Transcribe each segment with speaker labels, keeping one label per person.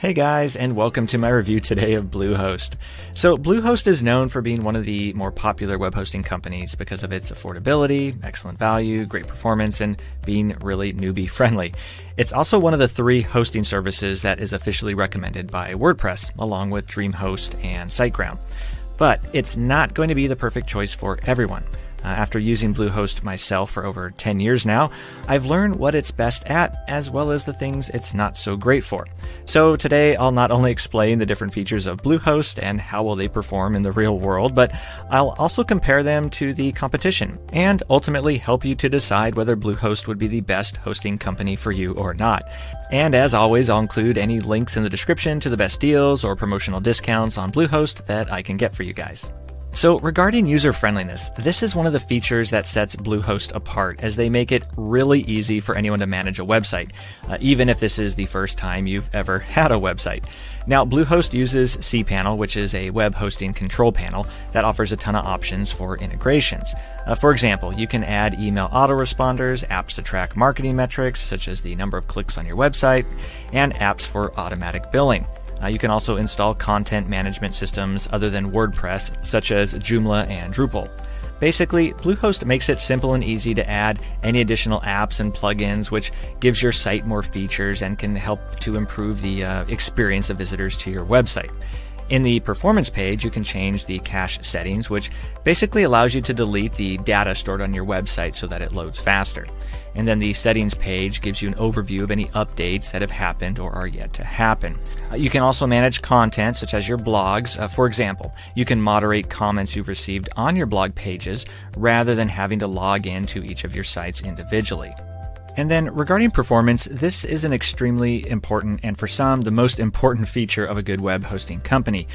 Speaker 1: Hey guys, and welcome to my review today of Bluehost. So Bluehost is known for being one of the more popular web hosting companies because of its affordability, excellent value, great performance, and being really newbie friendly. It's also one of the 3 hosting services that is officially recommended by WordPress, along with DreamHost and SiteGround. But it's not going to be the perfect choice for everyone. After using Bluehost myself for over 10 years now, I've learned what it's best at, as well as the things it's not so great for. So today, I'll not only explain the different features of Bluehost and how will they perform in the real world, but I'll also compare them to the competition, and ultimately help you to decide whether Bluehost would be the best hosting company for you or not. And as always, I'll include any links in the description to the best deals or promotional discounts on Bluehost that I can get for you guys. So regarding user friendliness, this is one of the features that sets Bluehost apart, as they make it really easy for anyone to manage a website, even if this is the first time you've ever had a website. Now, Bluehost uses cPanel, which is a web hosting control panel that offers a ton of options for integrations. For example, you can add email autoresponders, apps to track marketing metrics, such as the number of clicks on your website, and apps for automatic billing. You can also install content management systems other than WordPress, such as Joomla and Drupal. Basically, Bluehost makes it simple and easy to add any additional apps and plugins, which gives your site more features and can help to improve the experience of visitors to your website. In the performance page, you can change the cache settings, which basically allows you to delete the data stored on your website so that it loads faster. And then the settings page gives you an overview of any updates that have happened or are yet to happen. You can also manage content, such as your blogs. For example, you can moderate comments you've received on your blog pages rather than having to log into each of your sites individually. And then regarding performance, this is an extremely important, and for some, the most important feature of a good web hosting company.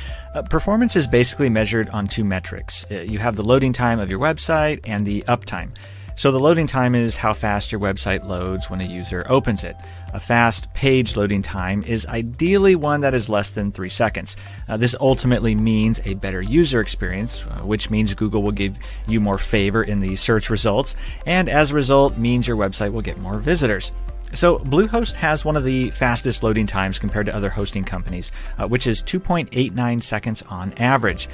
Speaker 1: Performance is basically measured on 2 metrics. You have the loading time of your website and the uptime. So the loading time is how fast your website loads when a user opens it. A fast page loading time is ideally one that is less than 3 seconds. This ultimately means a better user experience, which means Google will give you more favor in the search results, and as a result means your website will get more visitors. So Bluehost has one of the fastest loading times compared to other hosting companies, which is 2.89 seconds on average.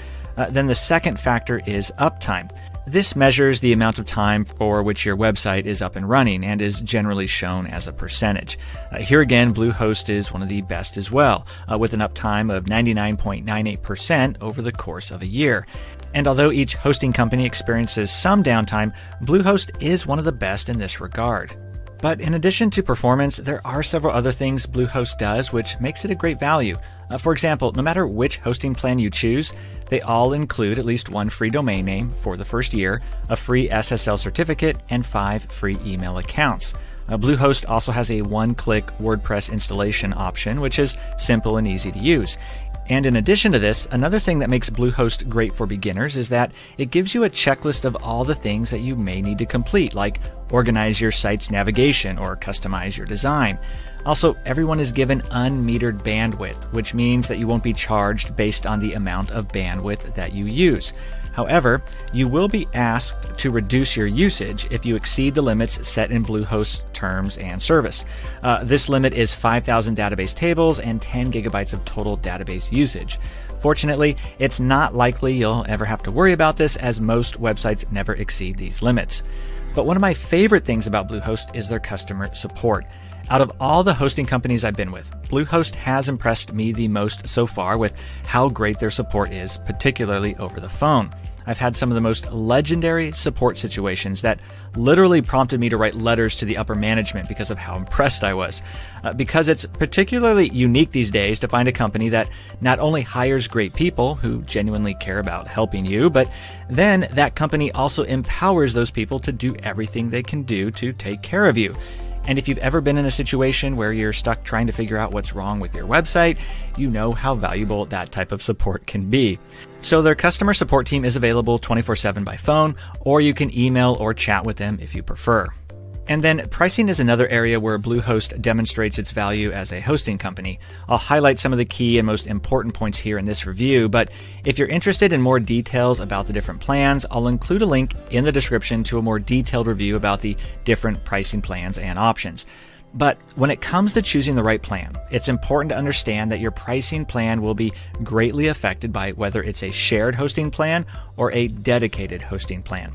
Speaker 1: Then the second factor is uptime. This measures the amount of time for which your website is up and running and is generally shown as a percentage. Here again, Bluehost is one of the best as well, with an uptime of 99.98% over the course of a year. And although each hosting company experiences some downtime, Bluehost is one of the best in this regard. But in addition to performance, there are several other things Bluehost does which makes it a great value. For example, no matter which hosting plan you choose, they all include at least 1 free domain name for the first year, a free SSL certificate, and 5 free email accounts. Bluehost also has a one-click WordPress installation option, which is simple and easy to use. And in addition to this, another thing that makes Bluehost great for beginners is that it gives you a checklist of all the things that you may need to complete, like organize your site's navigation or customize your design. Also, everyone is given unmetered bandwidth, which means that you won't be charged based on the amount of bandwidth that you use. However, you will be asked to reduce your usage if you exceed the limits set in Bluehost's terms and service. This limit is 5,000 database tables and 10 gigabytes of total database usage. Fortunately, it's not likely you'll ever have to worry about this, as most websites never exceed these limits. But one of my favorite things about Bluehost is their customer support. Out of all the hosting companies I've been with, Bluehost has impressed me the most so far with how great their support is, particularly over the phone. I've had some of the most legendary support situations that literally prompted me to write letters to the upper management because of how impressed I was. Because it's particularly unique these days to find a company that not only hires great people who genuinely care about helping you, but then that company also empowers those people to do everything they can do to take care of you. And if you've ever been in a situation where you're stuck trying to figure out what's wrong with your website, you know how valuable that type of support can be. So their customer support team is available 24/7 by phone, or you can email or chat with them if you prefer. And then pricing is another area where Bluehost demonstrates its value as a hosting company. I'll highlight some of the key and most important points here in this review, but if you're interested in more details about the different plans, I'll include a link in the description to a more detailed review about the different pricing plans and options. But when it comes to choosing the right plan, it's important to understand that your pricing plan will be greatly affected by whether it's a shared hosting plan or a dedicated hosting plan.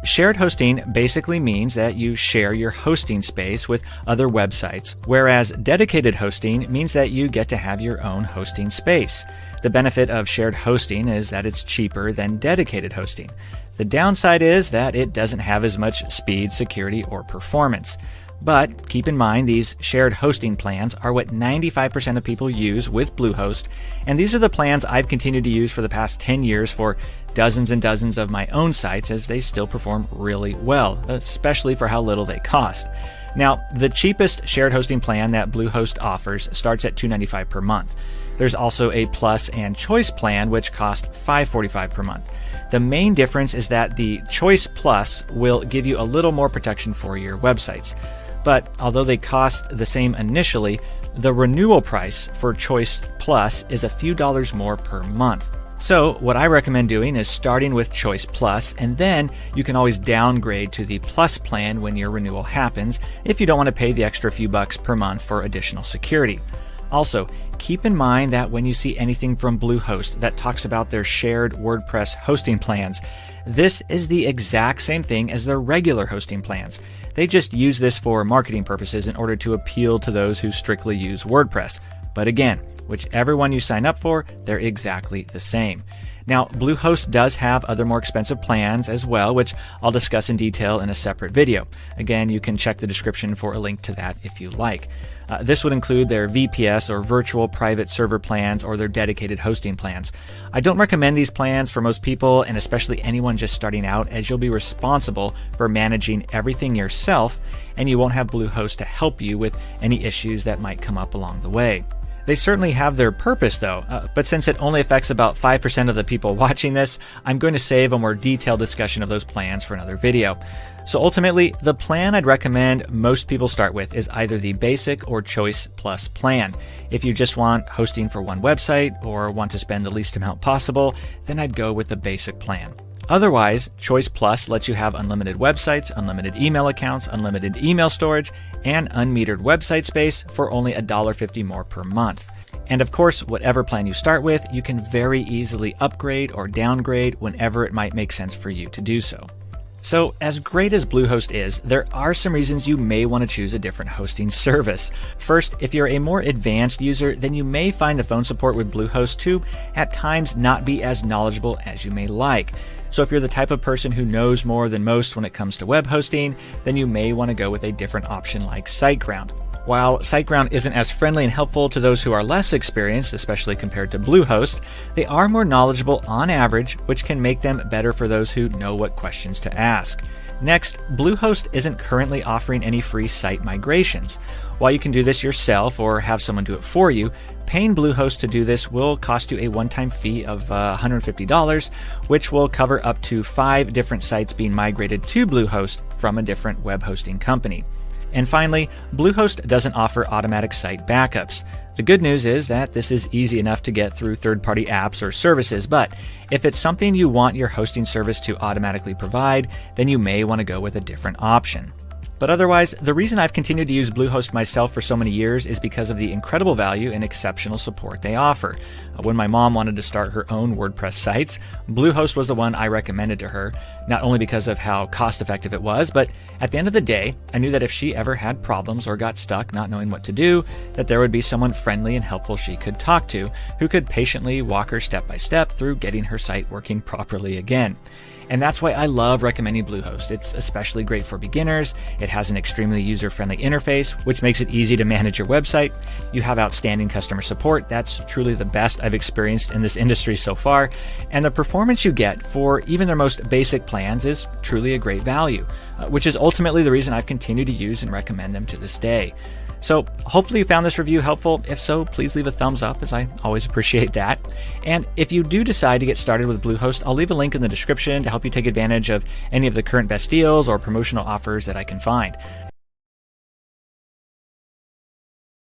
Speaker 1: Shared hosting basically means that you share your hosting space with other websites, whereas dedicated hosting means that you get to have your own hosting space. The benefit of shared hosting is that it's cheaper than dedicated hosting. The downside is that it doesn't have as much speed, security, or performance. But keep in mind, these shared hosting plans are what 95% of people use with Bluehost, and these are the plans I've continued to use for the past 10 years for dozens and dozens of my own sites, as they still perform really well, especially for how little they cost. Now, the cheapest shared hosting plan that Bluehost offers starts at $295 per month. There's also a Plus and Choice plan, which cost $545 per month. The main difference is that the Choice Plus will give you a little more protection for your websites. But although they cost the same initially, the renewal price for Choice Plus is a few dollars more per month. So what I recommend doing is starting with Choice Plus, and then you can always downgrade to the Plus plan when your renewal happens if you don't want to pay the extra few bucks per month for additional security. Also, keep in mind that when you see anything from Bluehost that talks about their shared WordPress hosting plans, this is the exact same thing as their regular hosting plans. They just use this for marketing purposes in order to appeal to those who strictly use WordPress. But again, whichever one you sign up for, they're exactly the same. Now, Bluehost does have other more expensive plans as well, which I'll discuss in detail in a separate video. Again, you can check the description for a link to that if you like. This would include their VPS or virtual private server plans or their dedicated hosting plans. I don't recommend these plans for most people, and especially anyone just starting out, as you'll be responsible for managing everything yourself, and you won't have Bluehost to help you with any issues that might come up along the way. They certainly have their purpose though, but since it only affects about 5% of the people watching this, I'm going to save a more detailed discussion of those plans for another video. So ultimately, the plan I'd recommend most people start with is either the Basic or Choice Plus plan. If you just want hosting for one website or want to spend the least amount possible, then I'd go with the Basic plan. Otherwise, Choice Plus lets you have unlimited websites, unlimited email accounts, unlimited email storage, and unmetered website space for only $1.50 more per month. And of course, whatever plan you start with, you can very easily upgrade or downgrade whenever it might make sense for you to do so. So, as great as Bluehost is, there are some reasons you may want to choose a different hosting service. First, if you're a more advanced user, then you may find the phone support with Bluehost to, at times, not be as knowledgeable as you may like. So if you're the type of person who knows more than most when it comes to web hosting, then you may want to go with a different option like SiteGround. While SiteGround isn't as friendly and helpful to those who are less experienced, especially compared to Bluehost, they are more knowledgeable on average, which can make them better for those who know what questions to ask. Next, Bluehost isn't currently offering any free site migrations. While you can do this yourself or have someone do it for you, paying Bluehost to do this will cost you a one-time fee of $150, which will cover up to 5 different sites being migrated to Bluehost from a different web hosting company. And finally, Bluehost doesn't offer automatic site backups. The good news is that this is easy enough to get through third-party apps or services, but if it's something you want your hosting service to automatically provide, then you may want to go with a different option. But otherwise, the reason I've continued to use Bluehost myself for so many years is because of the incredible value and exceptional support they offer. When my mom wanted to start her own WordPress sites, Bluehost was the one I recommended to her, not only because of how cost-effective it was, but at the end of the day, I knew that if she ever had problems or got stuck not knowing what to do, that there would be someone friendly and helpful she could talk to, who could patiently walk her step by step through getting her site working properly again. And that's why I love recommending Bluehost. It's especially great for beginners. It has an extremely user-friendly interface, which makes it easy to manage your website. You have outstanding customer support. That's truly the best I've experienced in this industry so far. And the performance you get for even their most basic plans is truly a great value, which is ultimately the reason I've continued to use and recommend them to this day. So hopefully you found this review helpful. If so, please leave a thumbs up, as I always appreciate that. And if you do decide to get started with Bluehost, I'll leave a link in the description to help you take advantage of any of the current best deals or promotional offers that I can find.